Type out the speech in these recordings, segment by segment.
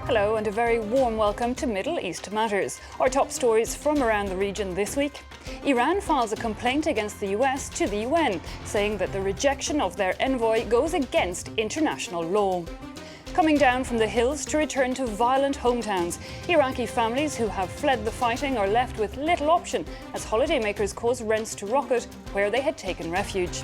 Hello and a very warm welcome to Middle East Matters. Our top stories from around the region this week. Iran files a complaint against the US to the UN, saying that the rejection of their envoy goes against international law. Coming down from the hills to return to violent hometowns, Iraqi families who have fled the fighting are left with little option as holidaymakers cause rents to rocket where they had taken refuge.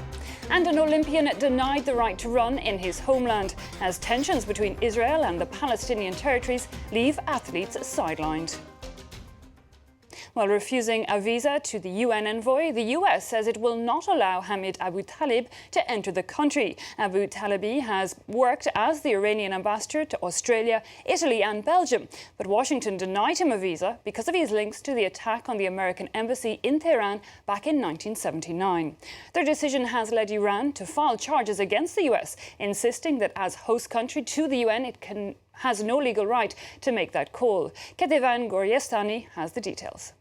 And an Olympian denied the right to run in his homeland as tensions between Israel and the Palestinian territories leave athletes sidelined. While refusing a visa to the UN envoy, the US says it will not allow Hamid Abu Talib to enter the country. Abu Talibi has worked as the Iranian ambassador to Australia, Italy and Belgium, but Washington denied him a visa because of his links to the attack on the American embassy in Tehran back in 1979. Their decision has led Iran to file charges against the US, insisting that as host country to the UN, has no legal right to make that call. Ketevan Goryestani has the details.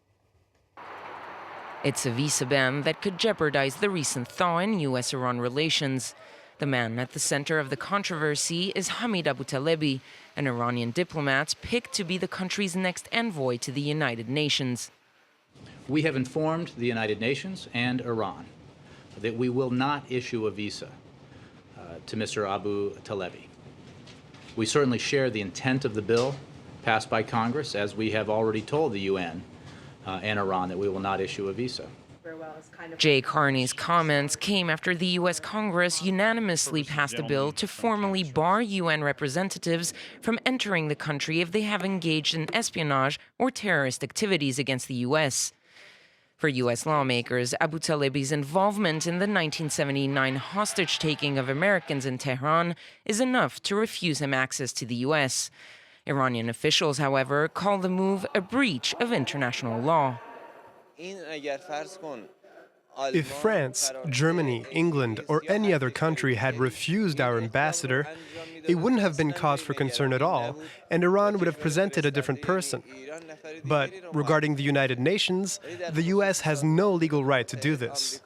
It's a visa ban that could jeopardize the recent thaw in US-Iran relations. The man at the center of the controversy is Hamid Abu Talibi, an Iranian diplomat picked to be the country's next envoy to the United Nations. We have informed the United Nations and Iran that we will not issue a visa to Mr. Abu Talibi. We certainly share the intent of the bill passed by Congress, as we have already told the UN and Iran that we will not issue a visa. Jay Carney's comments came after the U.S. Congress unanimously passed a bill to formally bar UN representatives from entering the country if they have engaged in espionage or terrorist activities against the U.S. For U.S. lawmakers, Abu Talibi's involvement in the 1979 hostage-taking of Americans in Tehran is enough to refuse him access to the U.S. Iranian officials, however, call the move a breach of international law. If France, Germany, England, or any other country had refused our ambassador, it wouldn't have been cause for concern at all, and Iran would have presented a different person. But regarding the United Nations, the U.S. has no legal right to do this.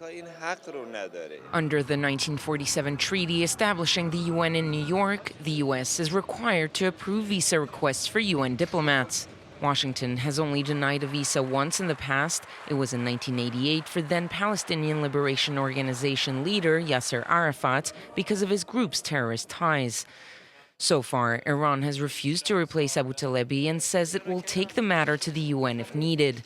Under the 1947 treaty establishing the UN in New York, the U.S. is required to approve visa requests for UN diplomats. Washington has only denied a visa once in the past. It was in 1988 for then Palestinian Liberation Organization leader Yasser Arafat because of his group's terrorist ties. So far, Iran has refused to replace Abu Talibi and says it will take the matter to the UN if needed.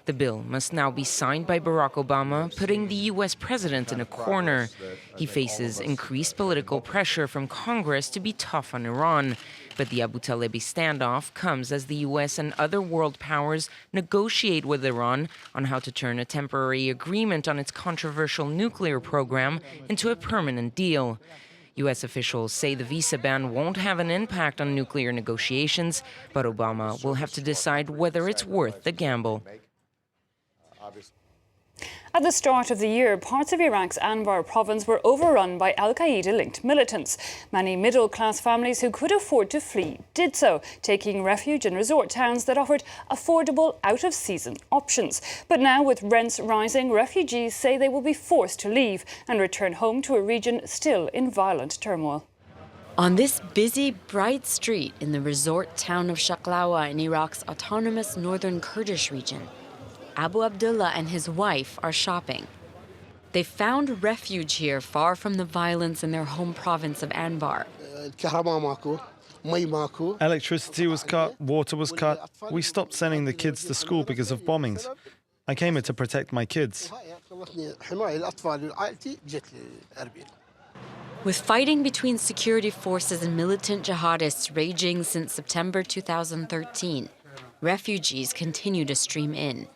The bill must now be signed by Barack Obama, putting the U.S. president in a corner. He faces increased political pressure from Congress to be tough on Iran. But the Abu Talibi standoff comes as the U.S. and other world powers negotiate with Iran on how to turn a temporary agreement on its controversial nuclear program into a permanent deal. U.S. officials say the visa ban won't have an impact on nuclear negotiations, but Obama will have to decide whether it's worth the gamble. At the start of the year, parts of Iraq's Anbar province were overrun by al-Qaeda-linked militants. Many middle-class families who could afford to flee did so, taking refuge in resort towns that offered affordable, out-of-season options. But now, with rents rising, refugees say they will be forced to leave and return home to a region still in violent turmoil. On this busy, bright street in the resort town of Shaklawa in Iraq's autonomous northern Kurdish region, Abu Abdullah and his wife are shopping. They found refuge here far from the violence in their home province of Anbar. Electricity was cut, water was cut. We stopped sending the kids to school because of bombings. I came here to protect my kids. With fighting between security forces and militant jihadists raging since September 2013, refugees continue to stream in.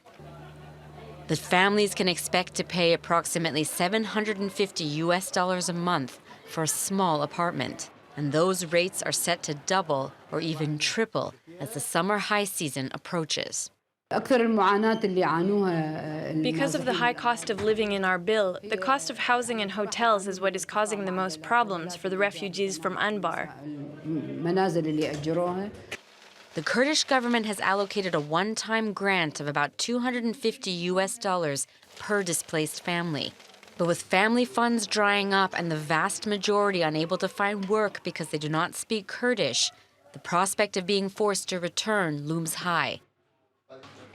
The families can expect to pay approximately $750 a month for a small apartment, and those rates are set to double or even triple as the summer high season approaches. Because of the high cost of living in Arbil, the cost of housing and hotels is what is causing the most problems for the refugees from Anbar. The Kurdish government has allocated a one-time grant of about $250 per displaced family. But with family funds drying up and the vast majority unable to find work because they do not speak Kurdish, The prospect of being forced to return looms high.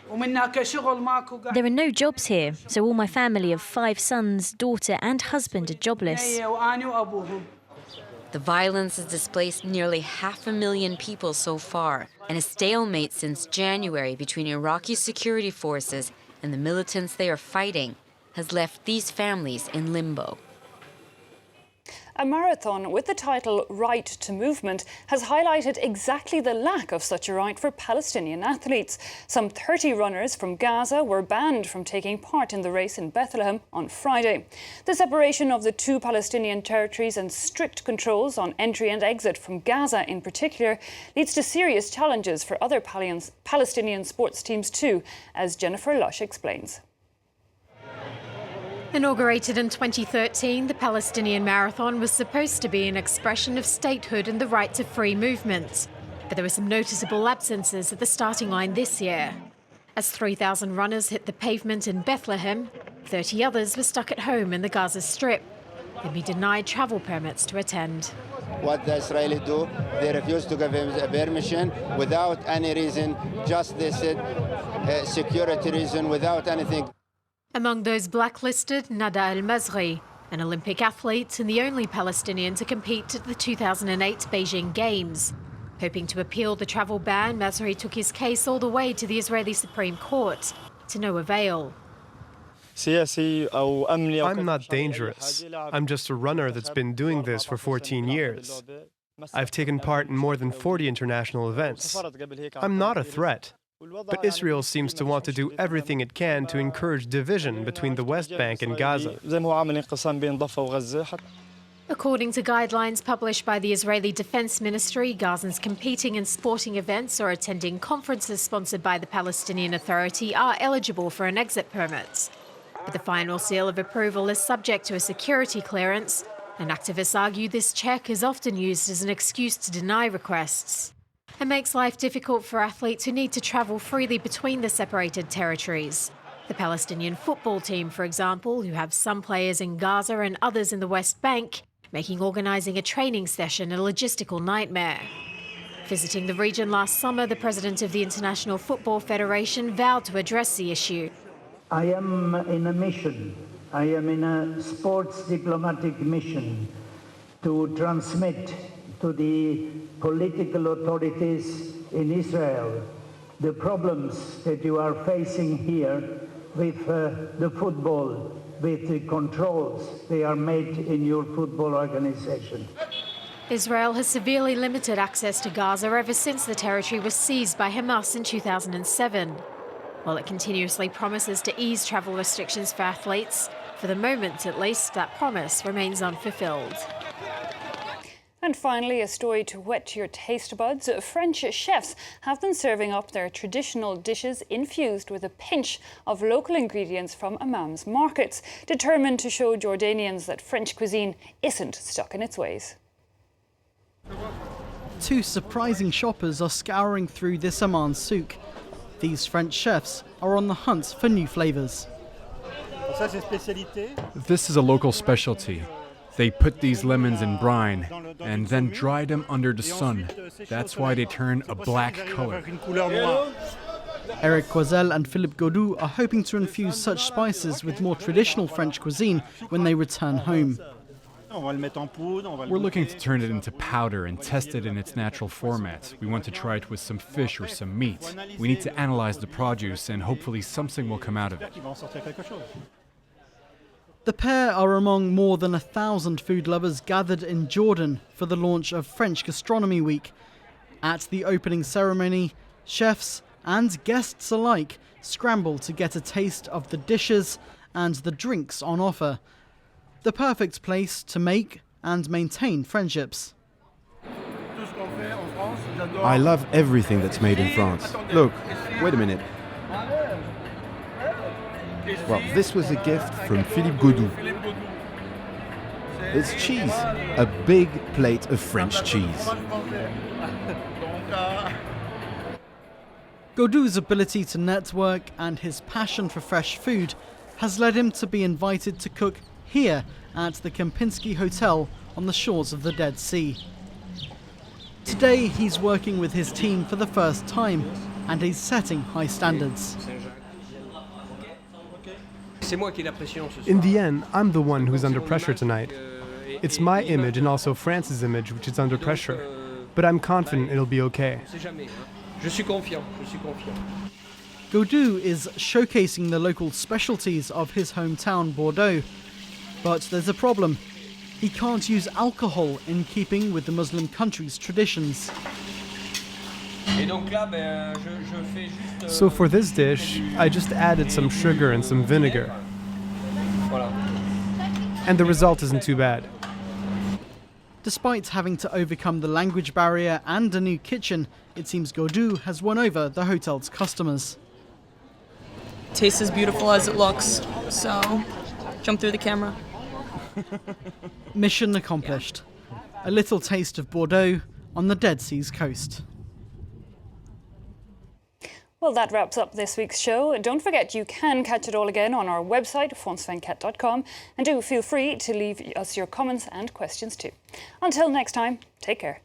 There are no jobs here, so all my family of 5 sons, daughter and husband are jobless. The violence has displaced nearly 500,000 people so far, and a stalemate since January between Iraqi security forces and the militants they are fighting has left these families in limbo. A marathon with the title Right to Movement has highlighted exactly the lack of such a right for Palestinian athletes. Some 30 runners from Gaza were banned from taking part in the race in Bethlehem on Friday. The separation of the 2 Palestinian territories and strict controls on entry and exit from Gaza in particular leads to serious challenges for other Palestinian sports teams too, as Jennifer Lush explains. Inaugurated in 2013, the Palestinian Marathon was supposed to be an expression of statehood and the right to free movement. But there were some noticeable absences at the starting line this year. As 3,000 runners hit the pavement in Bethlehem, 30 others were stuck at home in the Gaza Strip. They'd be denied travel permits to attend. What the Israelis do, they refuse to give him a permission without any reason, just they said security reason, without anything. Among those blacklisted, Nada al-Mazri, an Olympic athlete and the only Palestinian to compete at the 2008 Beijing Games. Hoping to appeal the travel ban, Mazri took his case all the way to the Israeli Supreme Court, to no avail. I'm not dangerous. I'm just a runner that's been doing this for 14 years. I've taken part in more than 40 international events. I'm not a threat. But Israel seems to want to do everything it can to encourage division between the West Bank and Gaza. According to guidelines published by the Israeli Defense Ministry, Gazans competing in sporting events or attending conferences sponsored by the Palestinian Authority are eligible for an exit permit. But the final seal of approval is subject to a security clearance, and activists argue this check is often used as an excuse to deny requests. It makes life difficult for athletes who need to travel freely between the separated territories. The Palestinian football team, for example, who have some players in Gaza and others in the West Bank, making organising a training session a logistical nightmare. Visiting the region last summer, the president of the International Football Federation vowed to address the issue. I am in a mission. I am in a sports diplomatic mission to transmit to the political authorities in Israel the problems that you are facing here with the football, with the controls they are made in your football organization. Israel has severely limited access to Gaza ever since the territory was seized by Hamas in 2007. While it continuously promises to ease travel restrictions for athletes, for the moment at least, that promise remains unfulfilled. And finally, a story to whet your taste buds. French chefs have been serving up their traditional dishes infused with a pinch of local ingredients from Amman's markets, determined to show Jordanians that French cuisine isn't stuck in its ways. 2 surprising shoppers are scouring through this Amman souk. These French chefs are on the hunt for new flavours. This is a local specialty. They put these lemons in brine and then dried them under the sun. That's why they turn a black color. Eric Coisel and Philippe Godou are hoping to infuse such spices with more traditional French cuisine when they return home. We're looking to turn it into powder and test it in its natural format. We want to try it with some fish or some meat. We need to analyze the produce and hopefully something will come out of it. The pair are among more than 1,000 food lovers gathered in Jordan for the launch of French Gastronomy Week. At the opening ceremony, chefs and guests alike scramble to get a taste of the dishes and the drinks on offer. The perfect place to make and maintain friendships. I love everything that's made in France. Look, wait a minute. Well, this was a gift from Philippe Godou. It's cheese, a big plate of French cheese. Godou's ability to network and his passion for fresh food has led him to be invited to cook here at the Kempinski Hotel on the shores of the Dead Sea. Today, he's working with his team for the first time, and he's setting high standards. In the end, I'm the one who's under pressure tonight. It's my image and also France's image which is under pressure, but I'm confident it'll be okay. Godou is showcasing the local specialties of his hometown, Bordeaux. But there's a problem. He can't use alcohol in keeping with the Muslim country's traditions. So for this dish, I just added some sugar and some vinegar. And the result isn't too bad. Despite having to overcome the language barrier and a new kitchen, it seems Godou has won over the hotel's customers. Tastes as beautiful as it looks, so jump through the camera. Mission accomplished. A little taste of Bordeaux on the Dead Sea's coast. Well, that wraps up this week's show. Don't forget you can catch it all again on our website, france24.com, and do feel free to leave us your comments and questions too. Until next time, take care.